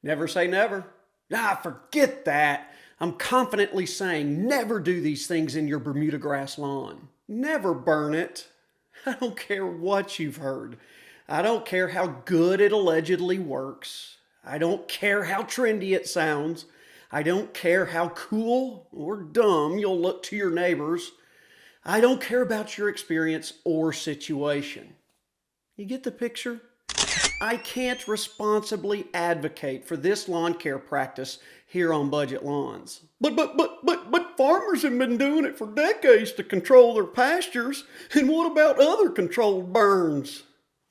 Never say never. Forget that. I'm confidently saying never do these things in your Bermuda grass lawn. Never burn it. I don't care what you've heard. I don't care how good it allegedly works. I don't care how trendy it sounds. I don't care how cool or dumb you'll look to your neighbors. I don't care about your experience or situation. You get the picture? I can't responsibly advocate for this lawn care practice here on Budget Lawns. But farmers have been doing it for decades to control their pastures. And what about other controlled burns?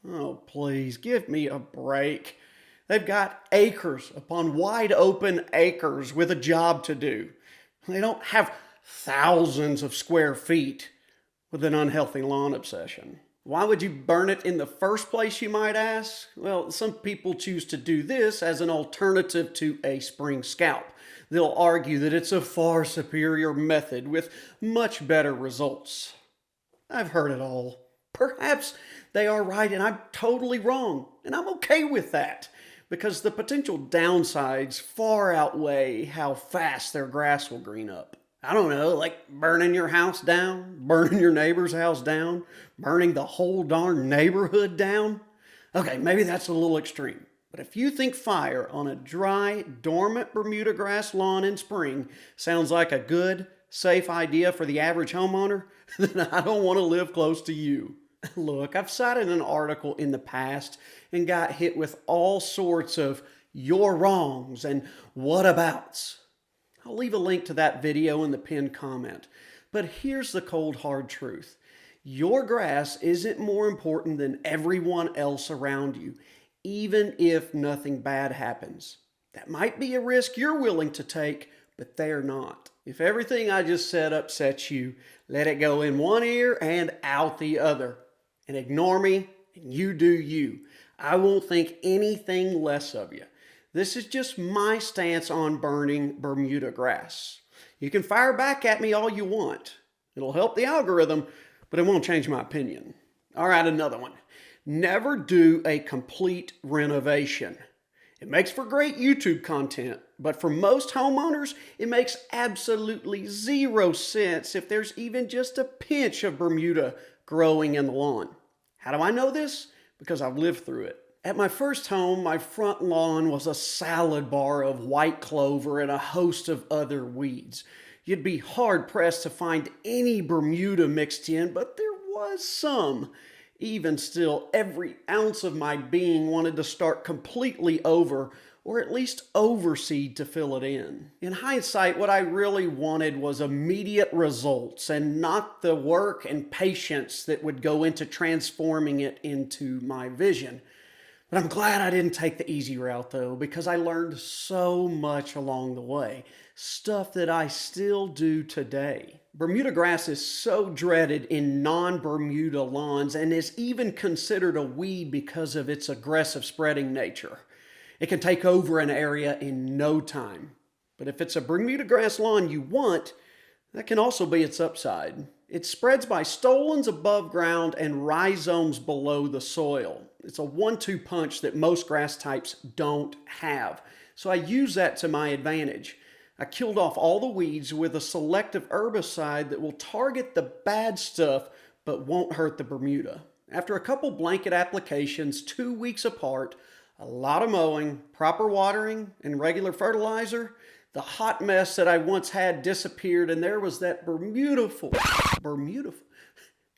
Oh, please, give me a break. They've got acres upon wide open acres with a job to do. They don't have thousands of square feet with an unhealthy lawn obsession. Why would you burn it in the first place, you might ask? Well, some people choose to do this as an alternative to a spring scalp. They'll argue that it's a far superior method with much better results. I've heard it all. Perhaps they are right and I'm totally wrong, and I'm okay with that because the potential downsides far outweigh how fast their grass will green up. I don't know, like burning your house down, burning your neighbor's house down, burning the whole darn neighborhood down. Okay, maybe that's a little extreme. But if you think fire on a dry, dormant Bermuda grass lawn in spring sounds like a good, safe idea for the average homeowner, then I don't want to live close to you. Look, I've cited an article in the past and got hit with all sorts of "you're wrongs" and "whatabouts." I'll leave a link to that video in the pinned comment. But here's the cold hard truth. Your grass isn't more important than everyone else around you, even if nothing bad happens. That might be a risk you're willing to take, but they're not. If everything I just said upsets you, let it go in one ear and out the other. And ignore me, and you do you. I won't think anything less of you. This is just my stance on burning Bermuda grass. You can fire back at me all you want. It'll help the algorithm, but it won't change my opinion. All right, another one. Never do a complete renovation. It makes for great YouTube content, but for most homeowners, it makes absolutely zero sense if there's even just a pinch of Bermuda growing in the lawn. How do I know this? Because I've lived through it. At my first home, my front lawn was a salad bar of white clover and a host of other weeds. You'd be hard-pressed to find any Bermuda mixed in, but there was some. Even still, every ounce of my being wanted to start completely over, or at least overseed to fill it in. In hindsight, what I really wanted was immediate results and not the work and patience that would go into transforming it into my vision. But I'm glad I didn't take the easy route though, because I learned so much along the way. Stuff that I still do today. Bermuda grass is so dreaded in non-Bermuda lawns and is even considered a weed because of its aggressive spreading nature. It can take over an area in no time. But if it's a Bermuda grass lawn you want, that can also be its upside. It spreads by stolons above ground and rhizomes below the soil. It's a 1-2 punch that most grass types don't have. So I use that to my advantage. I killed off all the weeds with a selective herbicide that will target the bad stuff but won't hurt the Bermuda. After a couple blanket applications 2 weeks apart, a lot of mowing, proper watering, and regular fertilizer, the hot mess that I once had disappeared, and there was that beautiful,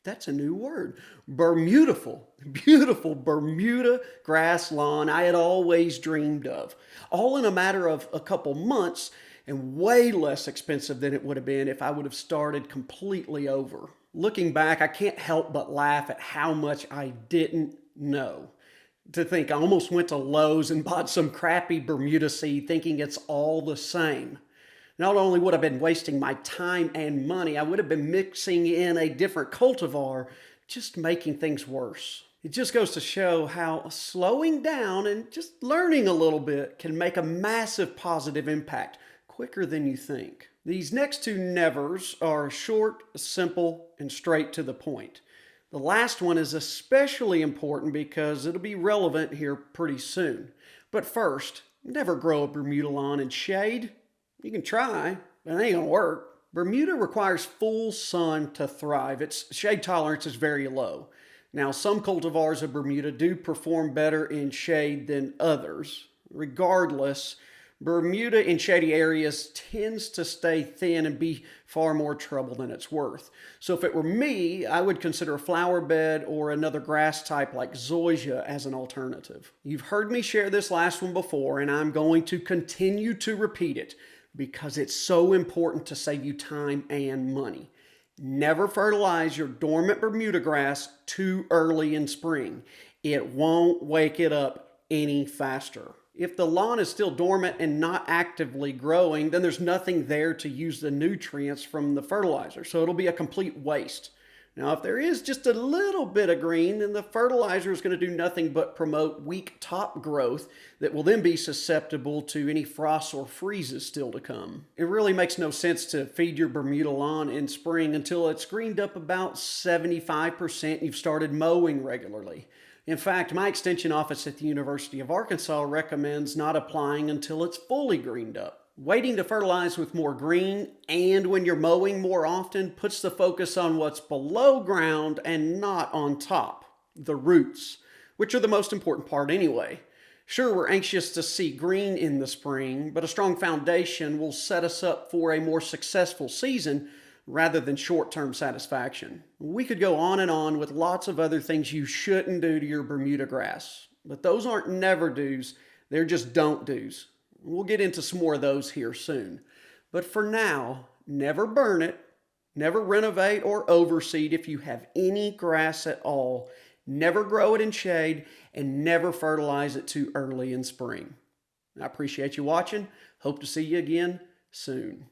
that's a new word, beautiful Bermuda grass lawn I had always dreamed of. All in a matter of a couple months, and way less expensive than it would have been if I would have started completely over. Looking back, I can't help but laugh at how much I didn't know. To think I almost went to Lowe's and bought some crappy Bermuda seed thinking it's all the same. Not only would I have been wasting my time and money, I would have been mixing in a different cultivar, just making things worse. It just goes to show how slowing down and just learning a little bit can make a massive positive impact quicker than you think. These next two nevers are short, simple, and straight to the point. The last one is especially important because it'll be relevant here pretty soon. But first, never grow a Bermuda lawn in shade. You can try, but it ain't gonna work. Bermuda requires full sun to thrive. Its shade tolerance is very low. Now, some cultivars of Bermuda do perform better in shade than others. Regardless, Bermuda in shady areas tends to stay thin and be far more trouble than it's worth. So if it were me, I would consider a flower bed or another grass type like zoysia as an alternative. You've heard me share this last one before, and I'm going to continue to repeat it because it's so important to save you time and money. Never fertilize your dormant Bermuda grass too early in spring. It won't wake it up any faster. If the lawn is still dormant and not actively growing, then there's nothing there to use the nutrients from the fertilizer, so it'll be a complete waste. Now, if there is just a little bit of green, then the fertilizer is going to do nothing but promote weak top growth that will then be susceptible to any frosts or freezes still to come. It really makes no sense to feed your Bermuda lawn in spring until it's greened up about 75% and you've started mowing regularly. In fact, my extension office at the University of Arkansas recommends not applying until it's fully greened up. Waiting to fertilize with more green and when you're mowing more often puts the focus on what's below ground and not on top, the roots, which are the most important part anyway. Sure, we're anxious to see green in the spring, but a strong foundation will set us up for a more successful season rather than short-term satisfaction. We could go on and on with lots of other things you shouldn't do to your Bermuda grass, but those aren't never do's, they're just don't do's. We'll get into some more of those here soon. But for now, never burn it, never renovate or overseed if you have any grass at all, never grow it in shade, and never fertilize it too early in spring. I appreciate you watching. Hope to see you again soon.